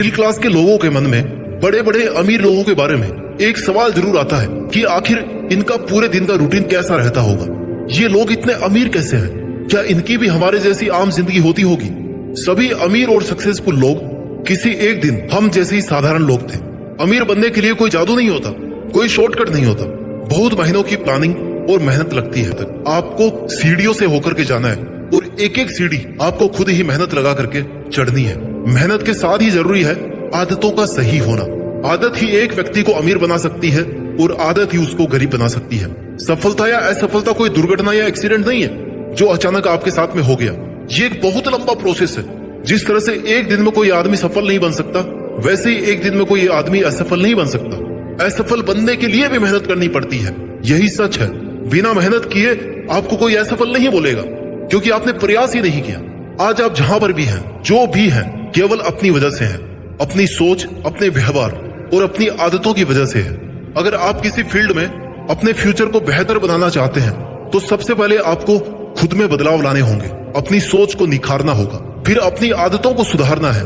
Middle class के लोगों के मन में बड़े बड़े अमीर लोगों के बारे में एक सवाल जरूर आता है कि आखिर इनका पूरे दिन का रूटीन कैसा रहता होगा। ये लोग इतने अमीर कैसे हैं? क्या इनकी भी हमारे जैसी आम जिंदगी होती होगी? सभी अमीर और सक्सेसफुल लोग किसी एक दिन हम जैसे ही साधारण लोग थे। अमीर बनने के लिए कोई जादू नहीं होता, कोई शॉर्टकट नहीं होता। बहुत महीनों की प्लानिंग और मेहनत लगती है। तक आपको सीढ़ियों से होकर के जाना है और एक एक सीढ़ी आपको खुद ही मेहनत लगा करके चढ़नी है। मेहनत के साथ ही जरूरी है आदतों का सही होना। आदत ही एक व्यक्ति को अमीर बना सकती है और आदत ही उसको गरीब बना सकती है। सफलता या असफलता कोई दुर्घटना या एक्सीडेंट नहीं है जो अचानक आपके साथ में हो गया। ये एक बहुत लंबा प्रोसेस है। जिस तरह से एक दिन में कोई आदमी सफल नहीं बन सकता, वैसे ही एक दिन में कोई आदमी असफल नहीं बन सकता। असफल बनने के लिए भी मेहनत करनी पड़ती है। यही सच है। बिना मेहनत किए आपको कोई असफल नहीं बोलेगा, क्योंकि आपने प्रयास ही नहीं किया। आज आप जहां पर भी हैं, जो भी हैं, केवल अपनी वजह से हैं। अपनी सोच, अपने व्यवहार और अपनी आदतों की वजह से है। अगर आप किसी फील्ड में अपने फ्यूचर को बेहतर बनाना चाहते हैं तो सबसे पहले आपको खुद में बदलाव लाने होंगे। अपनी सोच को निखारना होगा, फिर अपनी आदतों को सुधारना है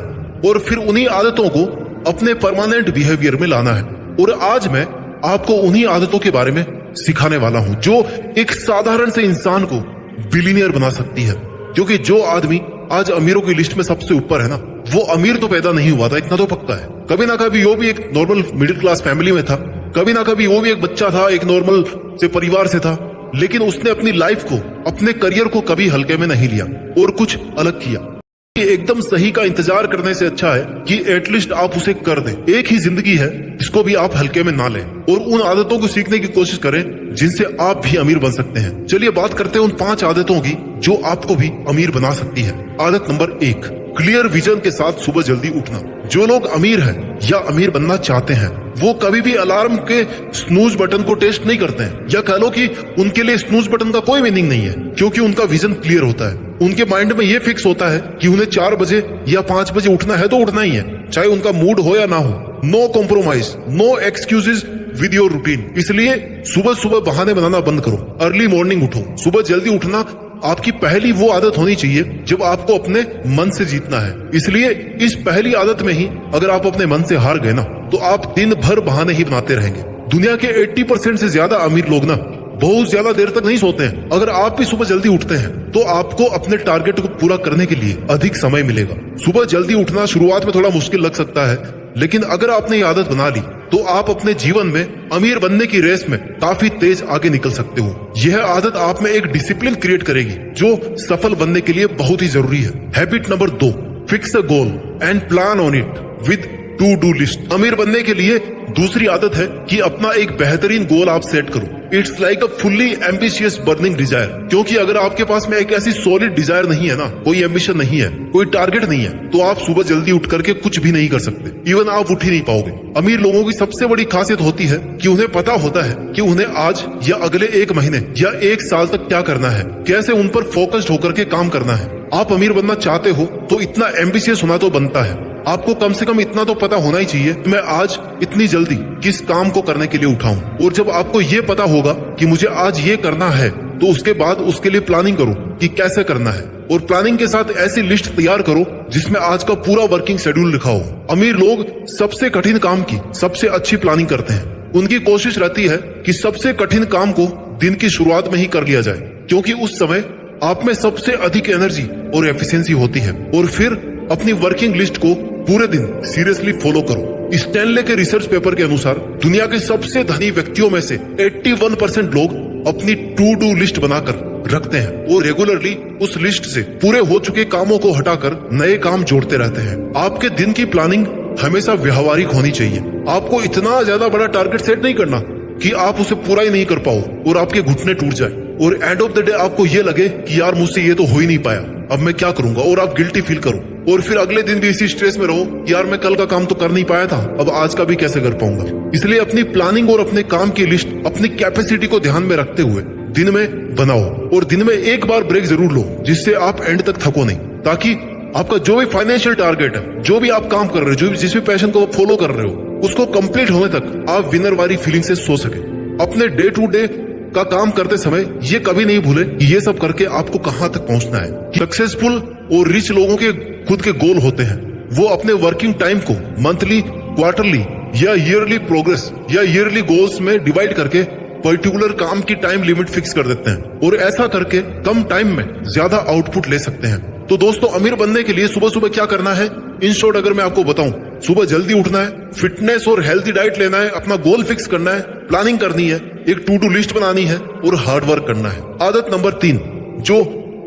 और फिर उन्हीं आदतों को अपने परमानेंट बिहेवियर में लाना है। और आज मैं आपको उन्हीं आदतों के बारे में सिखाने वाला हूं जो एक साधारण से इंसान को बिलियनियर बना सकती है। क्योंकि जो आदमी आज अमीरों की लिस्ट में सबसे ऊपर है ना, वो अमीर तो पैदा नहीं हुआ था, इतना तो पक्का है। कभी ना कभी वो भी एक नॉर्मल मिडिल क्लास फैमिली में था, कभी ना कभी वो भी एक बच्चा था, एक नॉर्मल से परिवार से था, लेकिन उसने अपनी लाइफ को, अपने करियर को कभी हल्के में नहीं लिया और कुछ अलग किया। एकदम सही का इंतजार करने से अच्छा है कि एटलीस्ट आप उसे कर दें। एक ही जिंदगी है, इसको भी आप हल्के में ना लें और उन आदतों को सीखने की कोशिश करें जिनसे आप भी अमीर बन सकते हैं। चलिए बात करते हैं उन 5 आदतों की जो आपको भी अमीर बना सकती है। आदत नंबर 1, क्लियर विजन के साथ सुबह जल्दी उठना। जो लोग अमीर हैं या अमीर बनना चाहते हैं वो कभी भी अलार्म के स्नूज बटन को टेस्ट नहीं करते हैं, या कह लो कि उनके लिए स्नूज बटन का कोई मीनिंग नहीं है, क्योंकि उनका विजन क्लियर होता है। उनके माइंड में ये फिक्स होता है कि उन्हें 4 बजे या 5 बजे उठना है तो उठना ही है, चाहे उनका मूड हो या ना हो। No compromise, no excuses with your routine. इसलिए सुबह सुबह बहाने बनाना बंद करो, अर्ली मॉर्निंग उठो। सुबह जल्दी उठना आपकी पहली वो आदत होनी चाहिए जब आपको अपने मन से जीतना है। इसलिए इस पहली आदत में ही अगर आप अपने मन से हार गए ना, तो आप दिन भर बहाने ही बनाते रहेंगे। दुनिया के 80% से ज्यादा अमीर लोग ना बहुत ज्यादा देर तक नहीं सोते हैं। अगर आप भी सुबह जल्दी उठते हैं तो आपको अपने टारगेट को पूरा करने के लिए अधिक समय मिलेगा। सुबह जल्दी उठना शुरुआत में थोड़ा मुश्किल लग सकता है, लेकिन अगर आपने ये आदत बना ली तो आप अपने जीवन में अमीर बनने की रेस में काफी तेज आगे निकल सकते हो। यह आदत आप में एक डिसिप्लिन क्रिएट करेगी जो सफल बनने के लिए बहुत ही जरूरी है। Habit number 2, fix a goal and plan on it with two do list. अमीर बनने के लिए दूसरी आदत है कि अपना एक बेहतरीन गोल आप सेट करो। It's like a fully ambitious burning desire. क्योंकि अगर आपके पास में एक ऐसी सॉलिड डिजायर नहीं है ना, कोई एम्बिशन नहीं है, कोई टारगेट नहीं है, तो आप सुबह जल्दी उठ करके कुछ भी नहीं कर सकते। इवन आप उठ ही नहीं पाओगे। अमीर लोगों की सबसे बड़ी खासियत होती है कि उन्हें पता होता है कि उन्हें आज या अगले 1 महीने या 1 साल तक क्या करना है, कैसे उन पर फोकस्ड होकर के काम करना है। आप अमीर बनना चाहते हो तो इतना एम्बिशियस होना तो बनता है। आपको कम से कम इतना तो पता होना ही चाहिए कि मैं आज इतनी जल्दी किस काम को करने के लिए उठाऊं। और जब आपको ये पता होगा कि मुझे आज ये करना है, तो उसके बाद उसके लिए प्लानिंग करो कि कैसे करना है। और प्लानिंग के साथ ऐसी लिस्ट तैयार करो जिसमें आज का पूरा वर्किंग शेड्यूल लिखा हो। अमीर लोग सबसे कठिन काम की सबसे अच्छी प्लानिंग करते हैं। उनकी कोशिश रहती है कि सबसे कठिन काम को दिन की शुरुआत में ही कर लिया जाए, क्योंकि उस समय आप में सबसे अधिक एनर्जी और एफिशिएंसी होती है। और फिर अपनी वर्किंग लिस्ट को पूरे दिन सीरियसली फॉलो करो। स्टैनले के रिसर्च पेपर के अनुसार दुनिया के सबसे धनी व्यक्तियों में से 81% लोग अपनी टू डू लिस्ट बनाकर रखते हैं और रेगुलरली उस लिस्ट से पूरे हो चुके कामों को हटाकर नए काम जोड़ते रहते हैं। आपके दिन की प्लानिंग हमेशा व्यवहारिक होनी चाहिए। आपको इतना ज्यादा बड़ा टारगेट सेट नहीं करना कि आप उसे पूरा ही नहीं कर पाओ और आपके घुटने टूट जाए और एंड ऑफ द डे आपको ये लगे कि यार मुझसे ये तो हो ही नहीं पाया, अब मैं क्या करूंगा, और आप गिल्टी फील करो। और फिर अगले दिन भी इसी स्ट्रेस में रहो, यार मैं कल का काम तो कर नहीं पाया था, अब आज का भी कैसे कर पाऊंगा। इसलिए अपनी प्लानिंग और अपने काम की लिस्ट अपनी कैपेसिटी को ध्यान में रखते हुए दिन में बनाओ और दिन में एक बार ब्रेक जरूर लो, जिससे आप एंड तक थको नहीं, ताकि आपका जो भी फाइनेंशियल टारगेट है, जो भी आप काम कर रहे हो, जो भी जिस भी पैशन को फॉलो कर रहे हो, उसको कंप्लीट होने तक आप विनर वाली फीलिंग से सो सके। अपने डे टू डे का काम करते समय ये कभी नहीं भूले कि ये सब करके आपको कहां तक पहुंचना है। सक्सेसफुल और रिच लोगों के खुद के गोल होते हैं, वो अपने वर्किंग टाइम को मंथली, क्वार्टरली या ईयरली प्रोग्रेस या ईयरली गोल्स में डिवाइड करके पर्टिकुलर काम की टाइम लिमिट फिक्स कर देते हैं और ऐसा करके कम टाइम में ज्यादा आउटपुट ले सकते हैं। तो दोस्तों, अमीर बनने के लिए सुबह सुबह क्या करना है, इन शॉर्ट अगर मैं आपको बताऊं, सुबह जल्दी उठना है, फिटनेस और हेल्थी डाइट लेना है, अपना गोल फिक्स करना है, प्लानिंग करनी है, एक टू डू लिस्ट बनानी है और हार्ड वर्क करना है। आदत नंबर 3 जो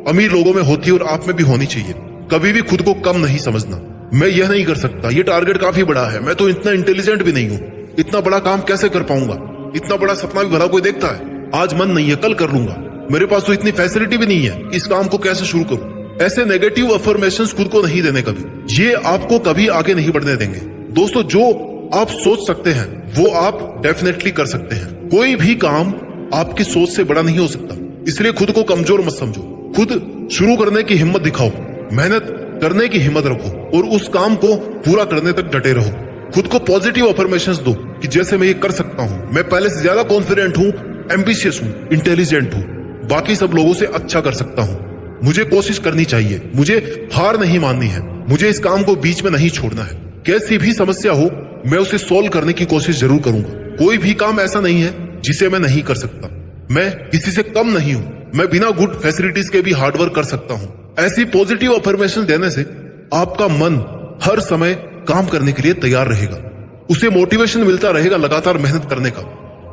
अमीर लोगों में होती है और आप में भी होनी चाहिए, कभी भी खुद को कम नहीं समझना। मैं यह नहीं कर सकता, ये टारगेट काफी बड़ा है, मैं तो इतना इंटेलिजेंट भी नहीं हूँ, इतना बड़ा काम कैसे कर पाऊंगा, इतना बड़ा सपना भी भला कोई देखता है, आज मन नहीं है कल कर लूंगा, मेरे पास तो इतनी फैसिलिटी भी नहीं है, इस काम को कैसे शुरू करूं। ऐसे नेगेटिव अफर्मेशंस खुद को नहीं देने कभी, ये आपको कभी आगे नहीं बढ़ने देंगे। दोस्तों, जो आप सोच सकते हैं वो आप डेफिनेटली कर सकते हैं। कोई भी काम आपकी सोच से बड़ा नहीं हो सकता, इसलिए खुद को कमजोर मत समझो, खुद शुरू करने की हिम्मत दिखाओ, मेहनत करने की हिम्मत रखो और उस काम को पूरा करने तक डटे रहो। खुद को पॉजिटिव अफर्मेशंस दो कि जैसे मैं ये कर सकता हूं, मैं पहले से ज्यादा कॉन्फिडेंट हूं, एम्बिशियस हूं, इंटेलिजेंट हूं, बाकी सब लोगों से अच्छा कर सकता हूं, मुझे कोशिश करनी चाहिए, मुझे हार नहीं माननी है, मुझे इस काम को बीच में नहीं छोड़ना है। कैसी भी समस्या हो मैं उसे सॉल्व करने की कोशिश जरूर करूंगा। कोई भी काम ऐसा नहीं है जिसे मैं नहीं कर सकता, मैं किसी से कम नहीं हूं, मैं बिना गुड फैसिलिटीज के भी हार्डवर्क कर सकता हूं। ऐसी पॉजिटिव अफर्मेशन देने से आपका मन हर समय काम करने के लिए तैयार रहेगा, उसे मोटिवेशन मिलता रहेगा लगातार मेहनत करने का।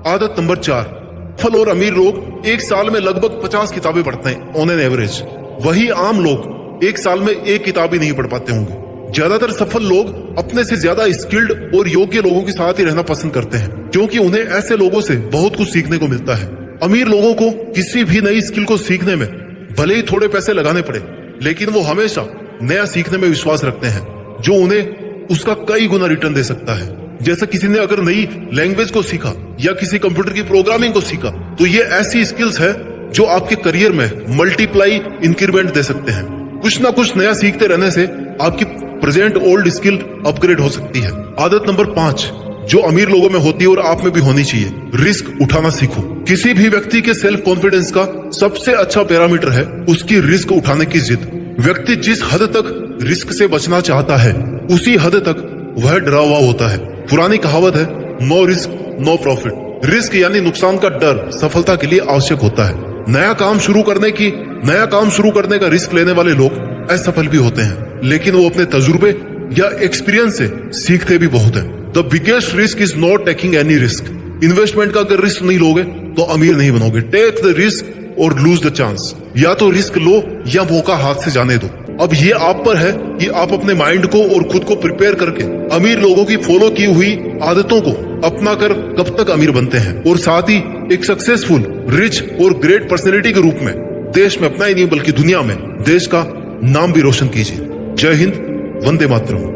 आदत नंबर 4 सफल और अमीर लोग एक साल में लगभग 50 किताबें पढ़ते हैं ऑन एन एवरेज, वही आम लोग एक साल में एक किताब ही नहीं पढ़ पाते होंगे। ज्यादातर सफल लोग अपने से ज्यादा स्किल्ड और योग्य लोगों के साथ ही रहना पसंद करते हैं, क्योंकि उन्हें ऐसे लोगों से बहुत कुछ सीखने को मिलता है। अमीर लोगों को किसी भी नई स्किल को सीखने में भले ही थोड़े पैसे लगाने पड़े, लेकिन वो हमेशा नया सीखने में विश्वास रखते हैं जो उन्हें उसका कई गुना रिटर्न दे सकता है। जैसे किसी ने अगर नई लैंग्वेज को सीखा या किसी कंप्यूटर की प्रोग्रामिंग को सीखा, तो ये ऐसी स्किल्स है जो आपके करियर में मल्टीप्लाई इंक्रीमेंट दे सकते हैं। कुछ ना कुछ नया सीखते रहने से आपकी प्रेजेंट ओल्ड स्किल अपग्रेड हो सकती है। आदत नंबर 5 जो अमीर लोगों में होती है और आप में भी होनी चाहिए, रिस्क उठाना सीखो। किसी भी व्यक्ति के सेल्फ कॉन्फिडेंस का सबसे अच्छा पैरामीटर है उसकी रिस्क उठाने की जिद। व्यक्ति जिस हद तक रिस्क से बचना चाहता है, उसी हद तक वह डरा हुआ होता है। पुरानी कहावत है, no risk no profit. Risk यानी नुकसान का डर सफलता के लिए आवश्यक होता है। नया काम शुरू करने का रिस्क लेने वाले लोग असफल भी होते हैं, लेकिन वो अपने तजुर्बे या एक्सपीरियंस से सीखते भी बहुत हैं। The biggest risk is not taking any risk. Investment का अगर रिस्क नहीं लोगे तो अमीर नहीं बनोगे। टेक द रिस्क और लूज द चांस। या तो रिस्क लो या मौका हाथ से जाने दो। अब ये आप पर है कि आप अपने माइंड को और खुद को प्रिपेयर करके अमीर लोगों की फॉलो की हुई आदतों को अपना कर कब तक अमीर बनते हैं, और साथ ही एक सक्सेसफुल, रिच और ग्रेट पर्सनैलिटी के रूप में देश में अपना ही नहीं बल्कि दुनिया में देश का नाम भी रोशन कीजिए। जय हिंद, वंदे मातरम।